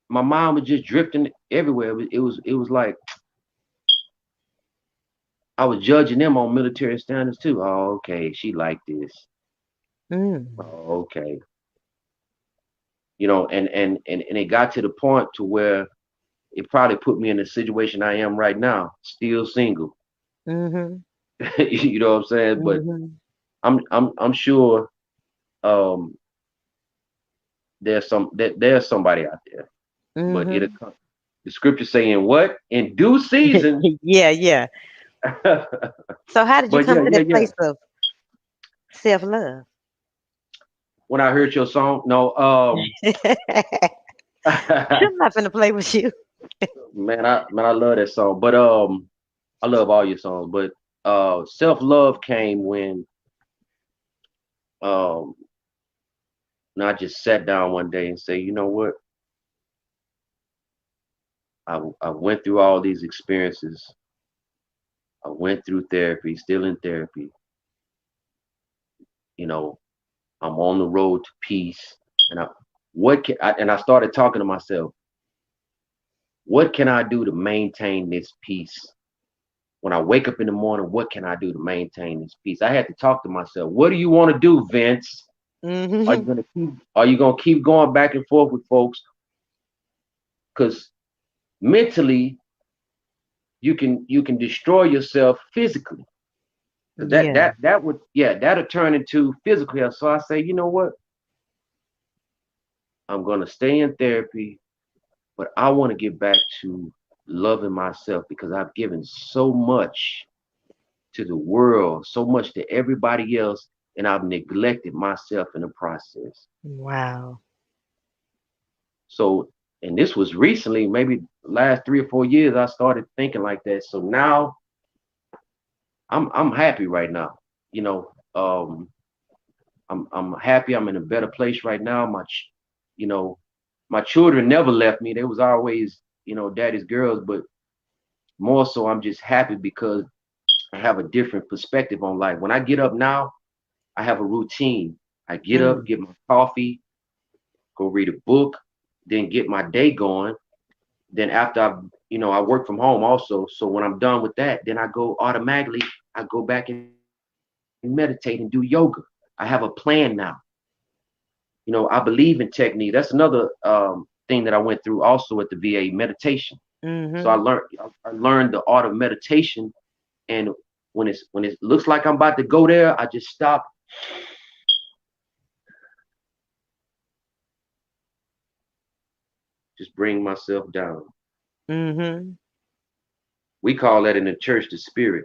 my mom was just drifting everywhere. It was like I was judging them on military standards too. Oh, okay, she like this. Mm. Oh, okay. And it got to the point to where it probably put me in the situation I am right now, still single. Mm-hmm. You know what I'm saying? But Mm-hmm. I'm sure um there's somebody out there. But it'll Mm-hmm. come. The scripture saying what? In due season. Yeah, yeah. So how did you But come yeah, to yeah, that yeah. place of self-love? When I heard your song, no, I'm not finna play with you. man, I love that song. But I love all your songs. But self love came when um and I just sat down one day and say, you know what? I went through all these experiences. I went through therapy, still in therapy. You know, I'm on the road to peace. And I started talking to myself, what can I do to maintain this peace? When I wake up in the morning, what can I do to maintain this peace? I had to talk to myself. What do you want to do, Vince? Mm-hmm. Are you gonna keep going back and forth with folks? Because mentally you can destroy yourself physically. Because that Yeah. that that would yeah, that'll turn into physical health. So I say, you know what? I'm gonna stay in therapy, but I want to get back to loving myself because I've given so much to the world, so much to everybody else, and I've neglected myself in the process. Wow. So, and this was recently, maybe last 3 or 4 years, I started thinking like that. So now I'm happy right now. You know, I'm happy. I'm in a better place right now. You know, my children never left me. They was always, daddy's girls, but more so I'm just happy because I have a different perspective on life. When I get up now, I have a routine. I get up, Mm. get my coffee, go read a book, then get my day going. Then after I work from home also. So when I'm done with that, then I go automatically, I go back and meditate and do yoga. I have a plan now. I believe in technique. That's another thing that I went through also at the VA, meditation. So Mhm. I learned the art of meditation. And when it looks like I'm about to go there, I just stop, just bring myself down. Mhm. We call that in the church the spirit.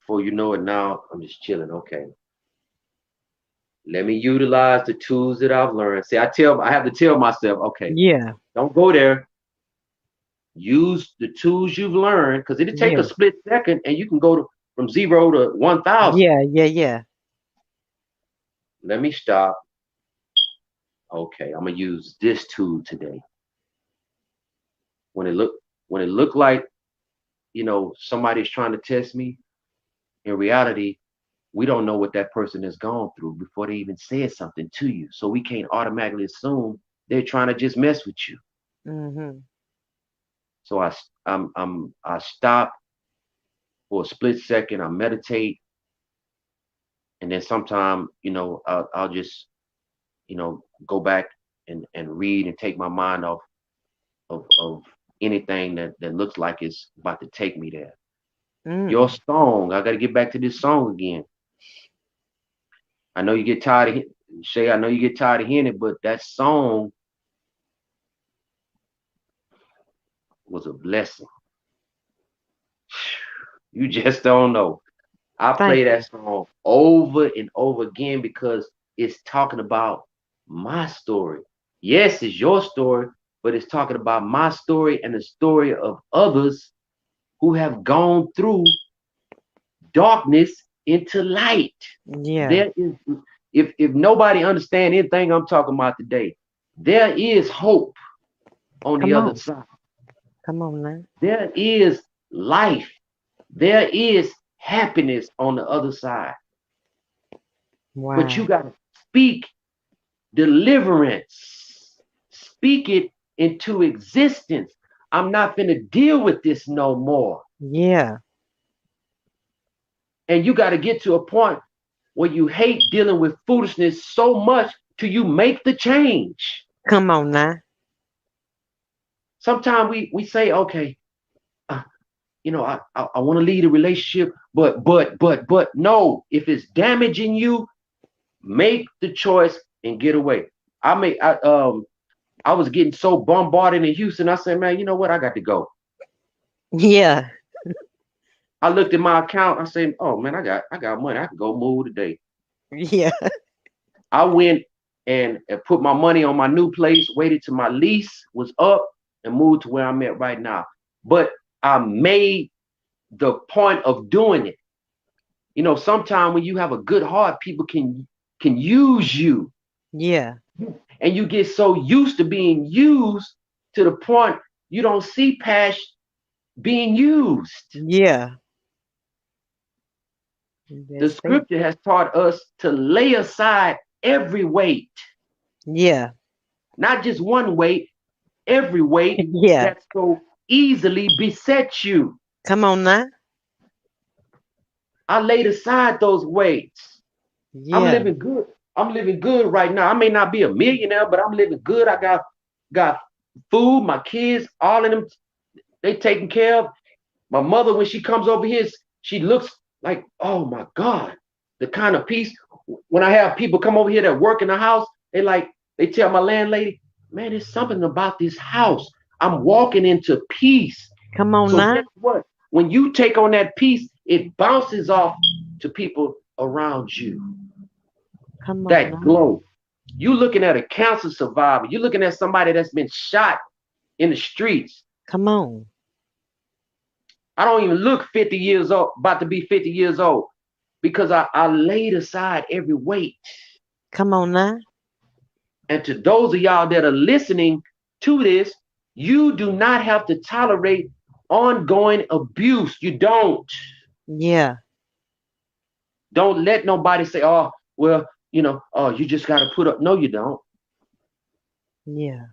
Before you know it, now I'm just chilling. Okay, let me utilize the tools that I've learned. See, I have to tell myself, okay, Yeah. don't go there. Use the tools you've learned because it'll take a Yeah. split second and you can go from 0 to 1,000. Yeah. Yeah. Yeah. Let me stop. Okay, I'm gonna use this tool today. When it look when it look like somebody's trying to test me, in reality, we don't know what that person has gone through before they even said something to you. So we can't automatically assume they're trying to just mess with you. Mhm. So I stop for a split second. I meditate, and then sometime I'll just go back and read and take my mind off of anything that looks like it's about to take me there. Your Mm. song, I got to get back to this song again. I know you get tired of Shay. I know you get tired of hearing it, but that song was a blessing. You just don't know. I Thank play that you. song over and over again because it's talking about my story. Yes, it's your story, but it's talking about my story and the story of others who have gone through darkness into light. Yeah. There is, if nobody understand anything I'm talking about today, there is hope on the Come other on. side. Come on now. There is life. There is happiness on the other side. But you Wow. got to speak deliverance. Speak it into existence. I'm not going to deal with this no more. Yeah. And you got to get to a point where you hate dealing with foolishness so much till you make the change. Come on now. Sometimes we say, okay, uh, I want to lead a relationship, but no, if it's damaging you, make the choice and get away. I was getting so bombarded in Houston. I said, man, you know what? I got to go. Yeah. I looked at my account. I said, oh man, I got money. I can go move today. Yeah. I went and put my money on my new place, waited till my lease was up, and moved to where I'm at right now. But I made the point of doing it. Sometimes when you have a good heart, people can use you, Yeah. and you get so used to being used to the point you don't see past being used. Yeah. The That's it. scripture has taught us to lay aside every weight, Yeah. not just one weight, every weight Yeah. that so easily besets you. Come on now. I laid aside those weights. I'm Yeah. living good. I'm living good right now. I may not be a millionaire, but I'm living good. I got food, my kids, all of them, they taken care of. My mother, when she comes over here, she looks like, oh my God, the kind of peace. When I have people come over here that work in the house, they tell my landlady, man, there's something about this house. I'm walking into peace. Come on So guess now. what? When you take on that peace, it bounces off to people around you. Come on That now. glow. You looking at a cancer survivor. You're looking at somebody that's been shot in the streets. Come on. I don't even look 50 years old, about to be 50 years old, because I laid aside every weight. Come on now. And to those of y'all that are listening to this, you do not have to tolerate ongoing abuse. You don't. Yeah. Don't let nobody say, oh, well, oh, you just got to put up. No, you don't. Yeah.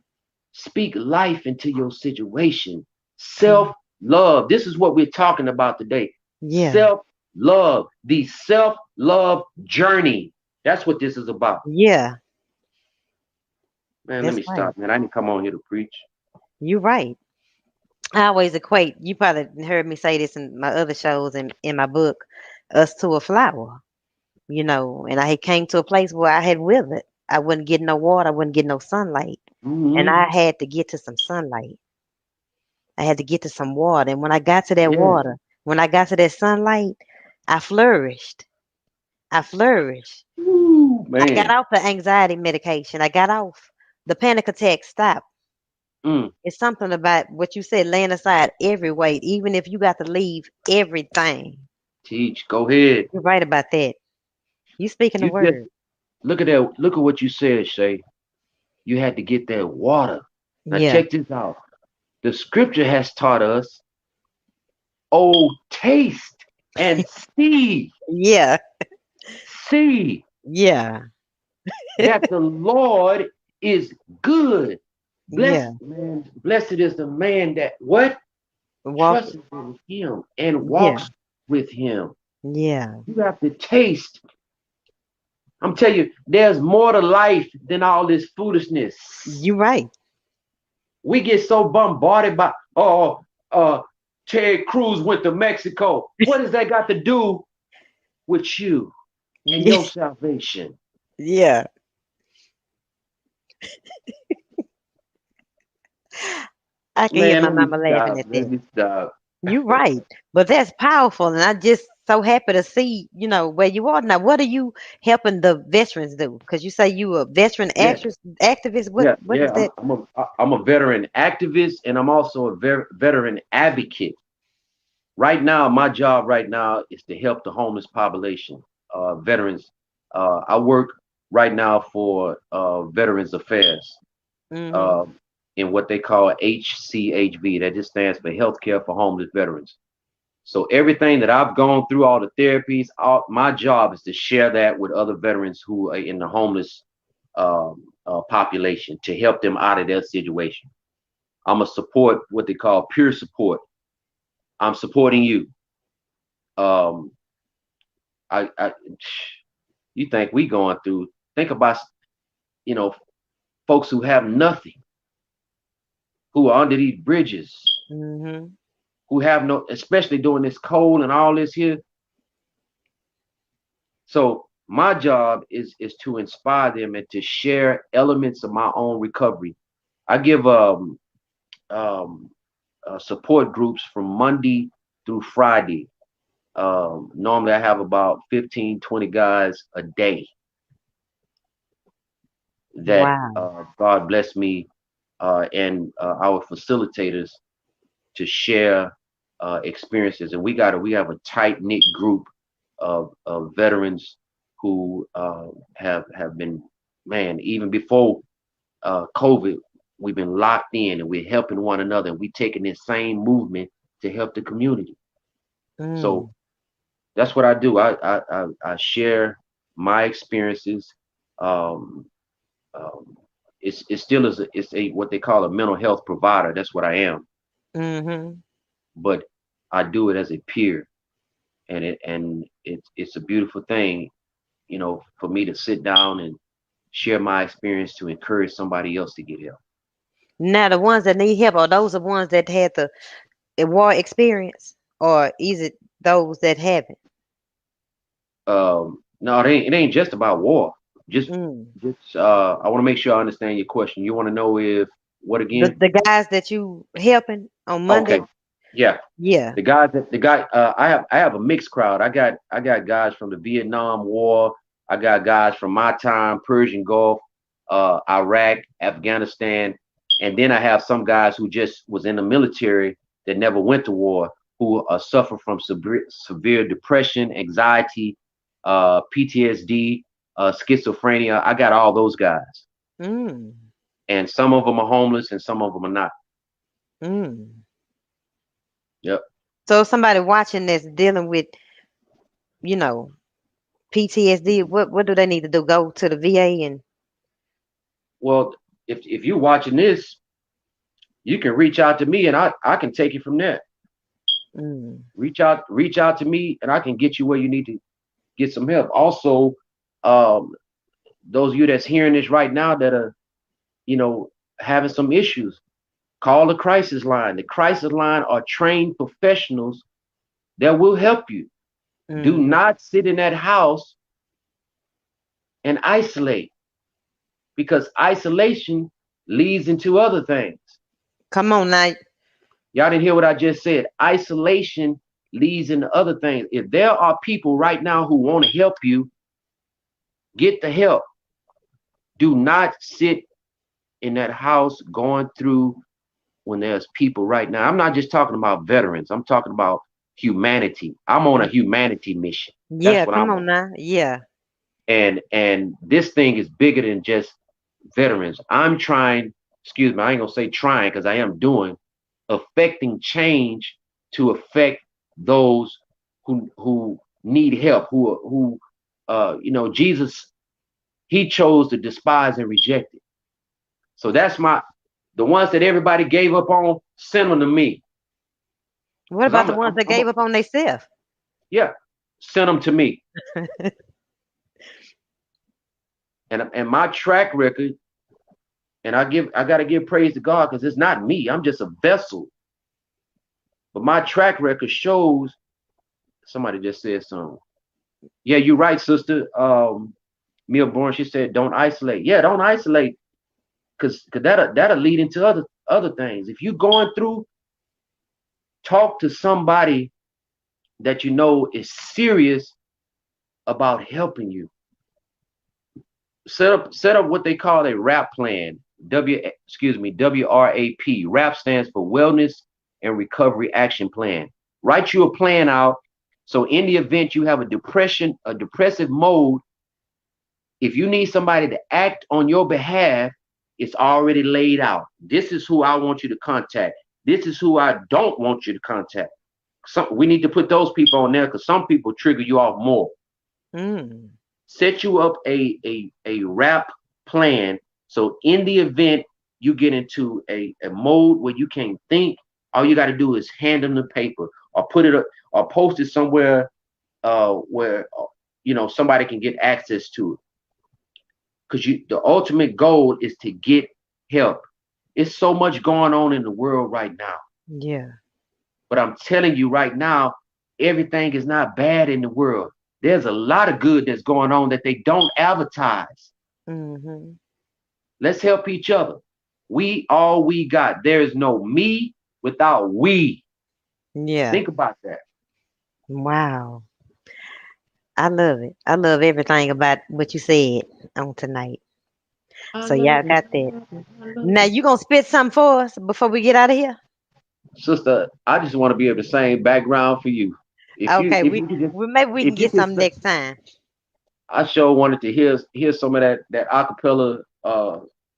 Speak life into your situation. Self Mm. love. This is what we're talking about today. Yeah. Self love. The self love journey. That's what this is about. Yeah. Man, let That's me right. stop, man. I didn't come on here to preach. You're right. I always equate, you probably heard me say this in my other shows and in my book, us to a flower, and I had came to a place where I had withered. I wasn't getting no water, I wasn't getting no sunlight. And Mm-hmm. I had to get to some sunlight. I had to get to some water. And when I got to that Yeah. water, when I got to that sunlight, I flourished. I flourished. Woo, I got man. off the anxiety medication. I got off. The panic attack stopped. Mm. It's something about what you said, laying aside every weight, even if you got to leave everything. Teach. Go ahead. You're right about that. You speaking the You just word. look at that. Look at what you said, Shay. You had to get that water. Now Yeah. check this out. The scripture has taught us, oh, taste and Yeah. see Yeah. that the Lord is good. Yeah. Blessed is the man that what? Walk. Trusts in him and Yeah. walks with him. Yeah. You have to taste. I'm telling you, there's more to life than all this foolishness. You right. We get so bombarded by, oh, Ted Cruz went to Mexico. What does that got to do with you and your salvation? Yeah. I can hear Man, my let me mama laughing stop. at Let that. me stop. You right. But that's powerful. And I just so happy to see, where you are now. What are you helping the veterans do? Because you say you a veteran Yeah, activist. What is yeah. that? I'm a veteran activist, and I'm also a veteran advocate. Right now, my job right now is to help the homeless population, veterans. I work right now for Veterans Affairs, Mm-hmm. uh, in what they call HCHV. That just stands for Healthcare for Homeless Veterans. So everything that I've gone through, all the therapies, my job is to share that with other veterans who are in the homeless population to help them out of their situation. I'm a support, what they call peer support. I'm supporting you. Um, I you think we going through? Think about you know folks who have nothing, who are under these bridges, Mm-hmm. who have no, especially during this cold and all this here. So my job is to inspire them and to share elements of my own recovery. I give um, support groups from Monday through Friday. Normally I have about 15, 20 guys a day that Wow. God bless me and our facilitators to share experiences. And we have a tight knit group of veterans who have been, man, even before COVID, we've been locked in and we're helping one another and we taking this same movement to help the community. So Mm. that's what I do. I share my experiences. Um, um, it's still is it's a what they call a mental health provider. That's what I am. Mm-hmm. But I do it as a peer, and it's a beautiful thing, for me to sit down and share my experience to encourage somebody else to get help. Now the ones that need help are those the ones that had the war experience, or is it those that haven't? No, it ain't just about war. Just, Mm. I want to make sure I understand your question. You want to know if what The again? the guys that you helping on Okay, Monday? yeah. Yeah. I have a mixed crowd. I got guys from the Vietnam War. I got guys from my time, Persian Gulf, Iraq, Afghanistan, and then I have some guys who just was in the military that never went to war, who suffer from severe depression, anxiety, PTSD, schizophrenia. I got all those guys. Mm. and some of them are homeless and some of them are not. Mm. Yep. So if somebody watching this dealing with, you know, PTSD, what do they need to do? Go to the VA and Well, if you're watching this, you can reach out to me and I can take it from there. mm, Reach out to me and I can get you where you need to get some help. Also, um, those of you that's hearing this right now that are, you know, having some issues, call the crisis line. The crisis line are trained professionals that will help you. Do mm. not sit in that house and isolate because isolation leads into other things. Come on now. Y'all didn't hear what I just said. Isolation leads into other things. If there are people right now who want to help you, get the help. Do not sit in that house going through when there's people right now. I'm not just talking about veterans. I'm talking about humanity. I'm on a humanity mission. That's Yeah, what come I'm on on. now. Yeah. And this thing is bigger than just veterans. I'm trying, excuse me, I ain't gonna say trying because I am doing, affecting change to affect those who need help, Jesus, he chose to despise and reject it. So that's the ones that everybody gave up on, send them to me. What Cause about the ones that I'm a gave up on themselves? yeah, send them to me. And my track record, and I gotta give praise to God because it's not me. I'm just a vessel. But my track record shows somebody just said something. Yeah, you're right, sister. Mia Bourne, she said, don't isolate. Yeah, don't isolate, cause that'll lead into other things. If you're going through, talk to somebody that you know is serious about helping you. Set up what they call a RAP plan. WRAP. RAP stands for Wellness and Recovery Action Plan. Write you a plan out. So in the event you have a depressive mode, if you need somebody to act on your behalf, it's already laid out. This is who I want you to contact. This is who I don't want you to contact. We need to put those people on there because some people trigger you off more. Mm. Set you up a rap plan. So in the event you get into a mode where you can't think, all you got to do is hand them the paper or put it up or post it somewhere where somebody can get access to it. Because the ultimate goal is to get help. It's so much going on in the world right now. Yeah. But I'm telling you right now, everything is not bad in the world. There's a lot of good that's going on that they don't advertise. Mm-hmm. Let's help each other. We all we got. There is no me without we. Yeah. Think about that. Wow. I love it. I love everything about what you said on tonight. I So y'all love it. got I that. love it. I love Now it. you gonna spit something for us before we get out of here? Sister, I just want to be able to sing background for you. If you Okay, if we, you could just we maybe we can if you get could some next time. I sure wanted to hear some of that acapella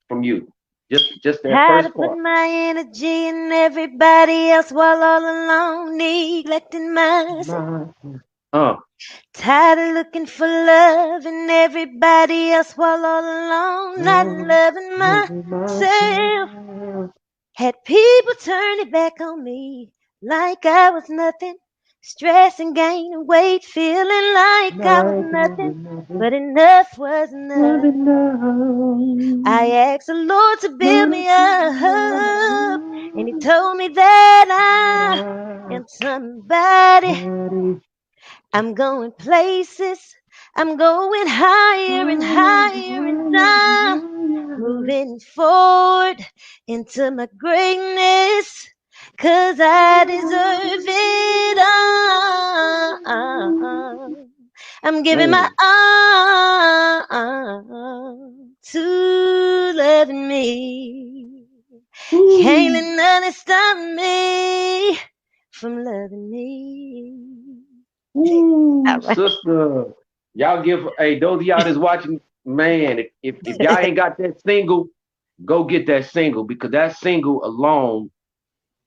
from you. Just that How to first put part. my energy in everybody else while all alone, neglecting myself. My, uh, Tired of looking for love in everybody else while all alone, not loving myself. myself. Had people turn it back on me like I was nothing. Stress and gaining weight, feeling like I was Like I nothing. would never But enough was was enough. I enough. asked the Lord to build Lord, me up, and He told me that I am somebody. somebody I'm going places. I'm going higher and higher, higher in higher, time. higher. Moving forward into my greatness. 'Cause I deserve it all. I'm giving my Man, all to loving me. Can't woo, let nothing stop me from loving me. All woo, right. sister. Y'all give, hey, those of y'all that's watching. man, if y'all ain't got that single, go get that single because that single alone